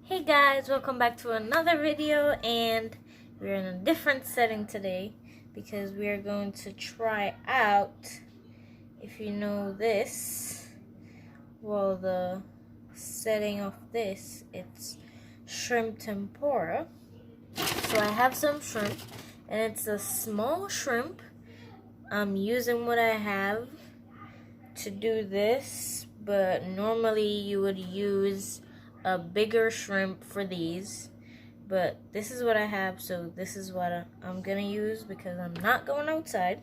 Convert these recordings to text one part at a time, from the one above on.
Hey guys, welcome back to another video, and we're in a different setting today because we are going to try out, if you know this, well, the setting of this, it's shrimp tempura. So I have some shrimp, and it's a small shrimp. I'm using what I have to do this, but normally you would use a bigger shrimp for these, but this is what I have, so this is what I'm gonna use because I'm not going outside.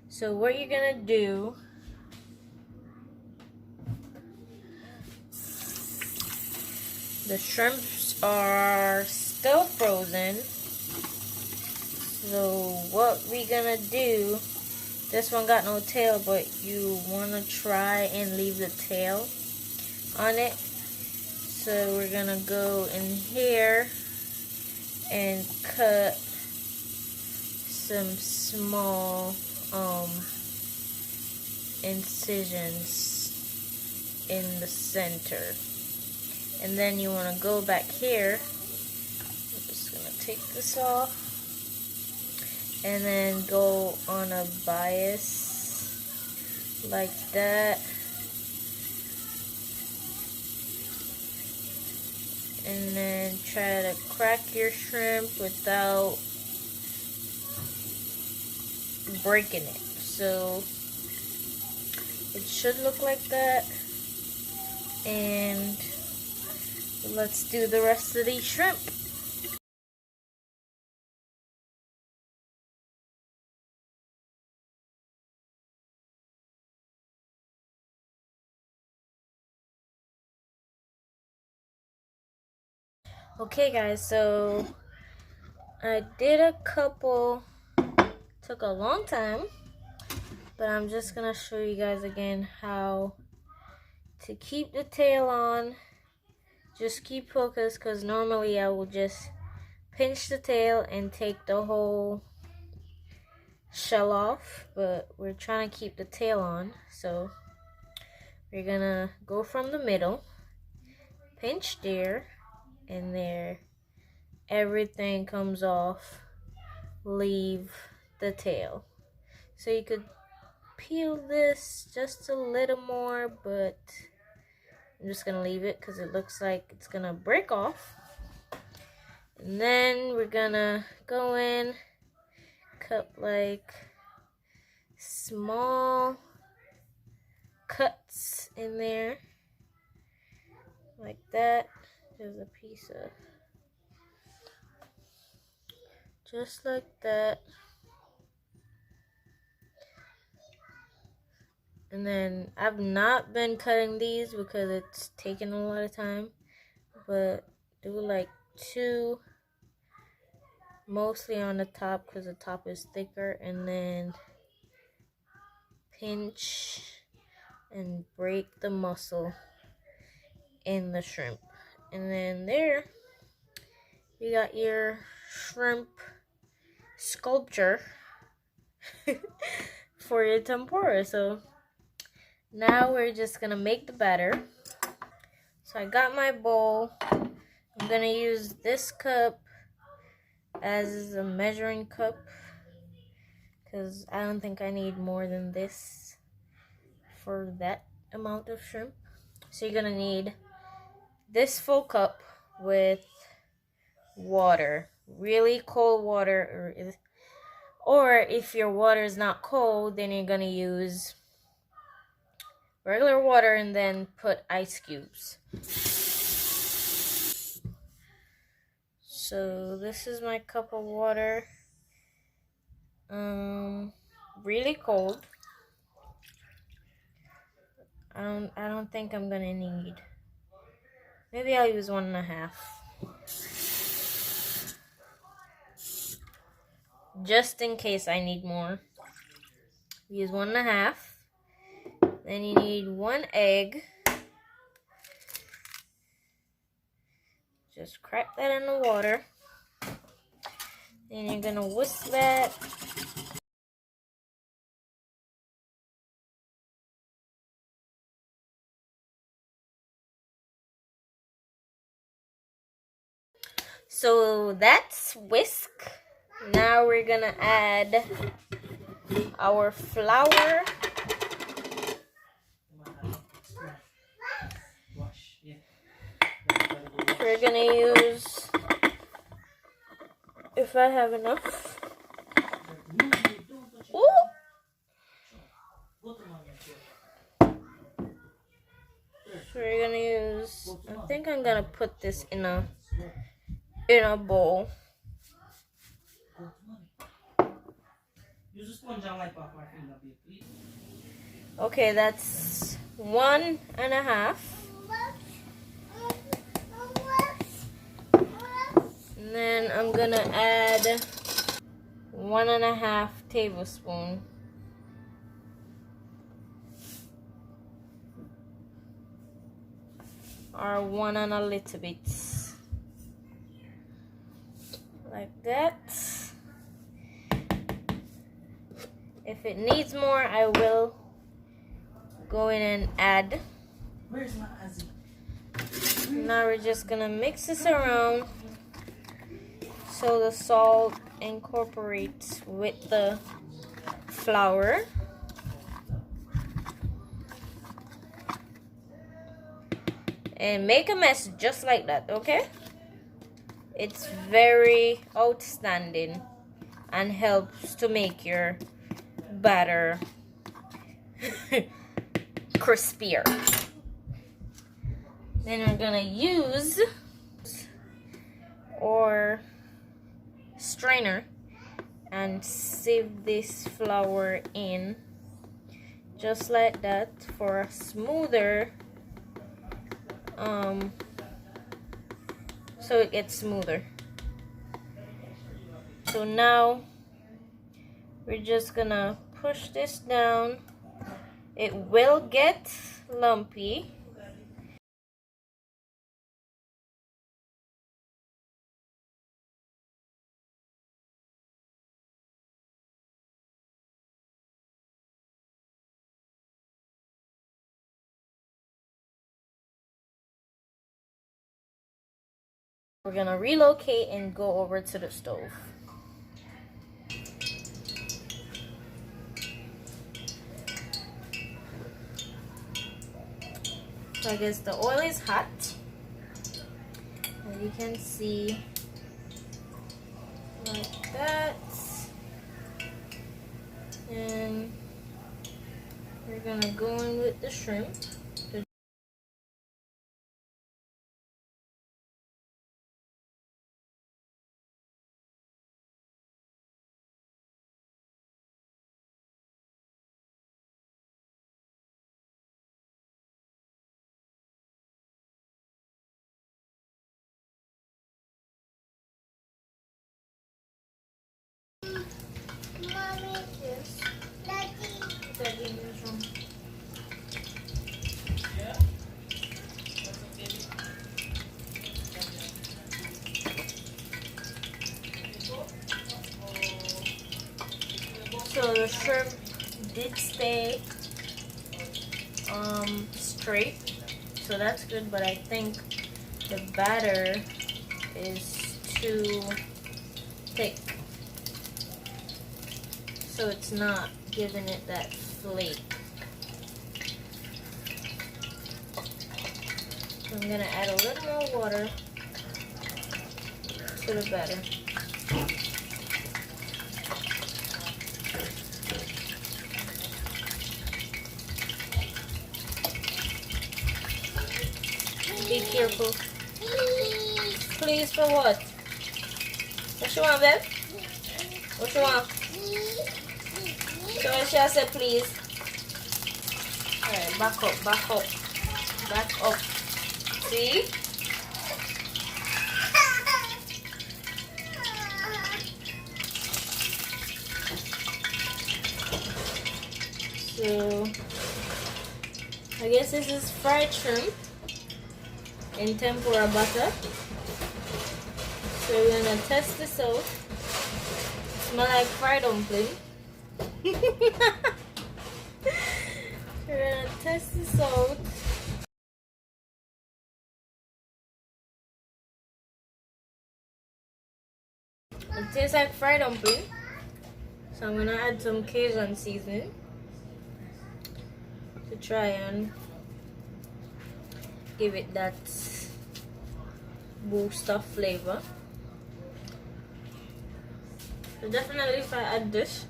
So what you're gonna do, the shrimps are still frozen, so what we're gonna do, this one got no tail, but you wanna try and leave the tail on it. So we're gonna go in here and cut some small incisions in the center. And then you wanna go back here. I'm just gonna take this off. And then go on a bias like that. And then try to crack your shrimp without breaking it. So it should look like that. And let's do the rest of these shrimp. Okay guys, so I did a couple, took a long time, but I'm just gonna show you guys again how to keep the tail on. Just keep focused, because normally I will just pinch the tail and take the whole shell off, but we're trying to keep the tail on. So we're gonna go from the middle, pinch there and there, everything comes off, leave the tail. So you could peel this just a little more, but I'm just gonna leave it because it looks like it's gonna break off. And then we're gonna go in, cut like small cuts in there like that. There's a piece of, just like that. And then I've not been cutting these because it's taking a lot of time, but do like two, mostly on the top because the top is thicker, and then pinch and break the muscle in the shrimp. And then there you got your shrimp sculpture for your tempura. So now we're just gonna make the batter. So I got my bowl. I'm gonna use this cup as a measuring cup because I don't think I need more than this for that amount of shrimp. So you're gonna need this full cup with water, really cold water, or if your water is not cold, then you're gonna use regular water and then put ice cubes. So this is my cup of water. Really cold. I don't think I'm gonna need. Maybe I'll use 1.5. Just in case I need more. Use 1.5. Then you need 1 egg. Just crack that in the water. Then you're gonna whisk that. So that's whisk. Now we're gonna add our flour. We're gonna use, if I have enough. Ooh. So we're gonna use, I think I'm gonna put this in a bowl. Okay, that's 1.5. And then I'm gonna add 1.5 tablespoon. Or 1 and a little bit. Like that. If it needs more, I will go in and add. Where's my Azzy? Now we're just gonna mix this around so the salt incorporates with the flour. And make a mess just like that, okay? It's very outstanding and helps to make your batter crispier. Then we're gonna use our strainer and sieve this flour in just like that for a smoother, so it gets smoother. So now we're just gonna push this down. It will get lumpy. We're gonna relocate and go over to the stove. So I guess the oil is hot. As you can see, like that. And we're gonna go in with the shrimp. Mommy, yes. Daddy is wrong. So the shrimp did stay straight, so that's good, but I think the batter is too thick, so it's not giving it that flake. So I'm gonna add a little more water to the batter. Be careful. Please for what? What you want, babe? What you want? So when she said please. Alright, back up, back up. Back up. See? So I guess this is fried shrimp in tempura butter. So we're gonna test this out. Smell like fried dumpling. We're gonna test this out. tastes like fried dumpling. So I'm gonna add some Cajun seasoning to try and give it that boost of flavor. So definitely if I add this,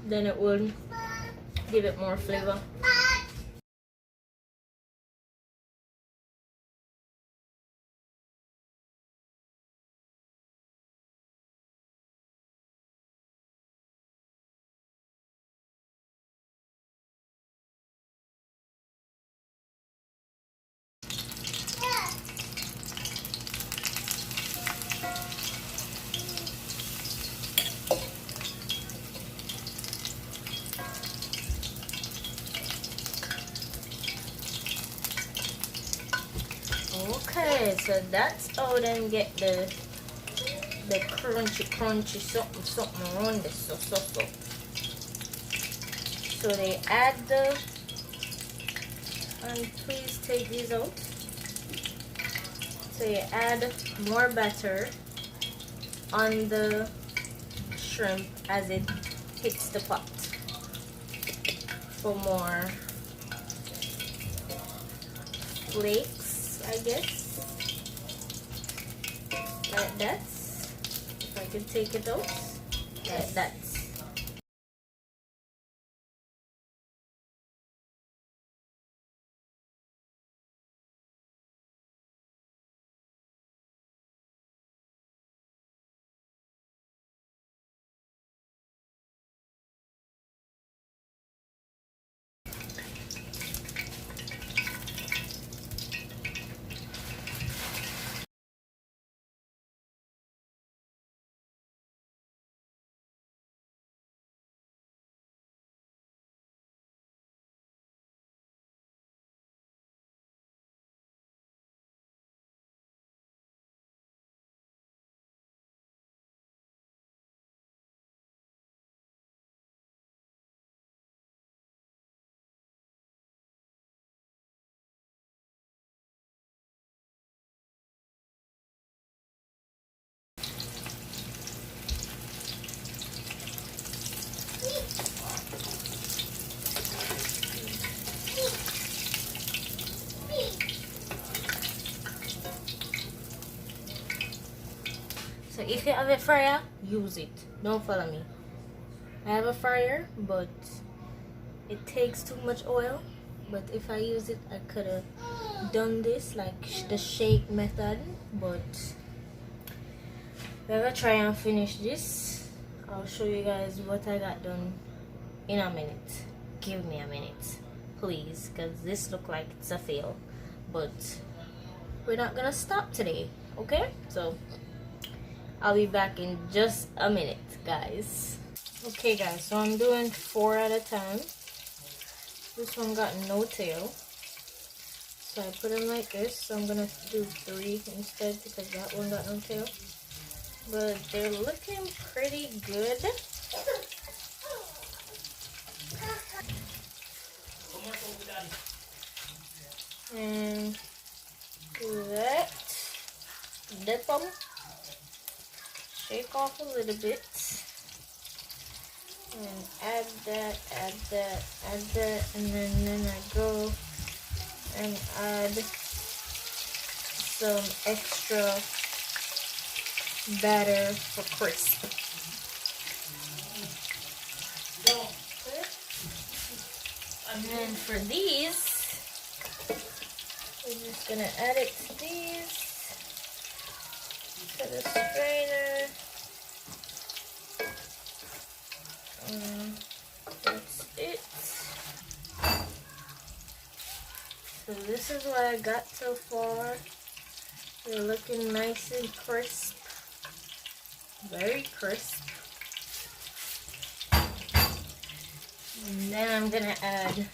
then it will give it more flavor. Okay, so that's how them get the crunchy something around this. So they add the, and please take these out. So you add more batter on the shrimp as it hits the pot for more flakes, I guess, like that. If I can take it out, like that. So if you have a fryer, use it. Don't follow me. I have a fryer, but it takes too much oil. But if I use it, I could have done this like the shake method. But we're gonna try and finish this. I'll show you guys what I got done in a minute. Give me a minute, please, because this look like it's a fail. But we're not gonna stop today, okay? So I'll be back in just a minute, guys. Okay, guys, so I'm doing 4 at a time. This one got no tail, so I put them like this. So I'm gonna do 3 instead because that one got no tail. But they're looking pretty good. And do that. Dip them. Shake off a little bit. And add that, and then I go and add some extra batter for crisp. And then for these, we're just gonna add it to these, to the strainer. That's it. So this is what I got so far. They're looking nice and crisp. Very crisp. And then I'm gonna add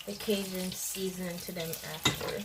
the Cajun seasoning to them after.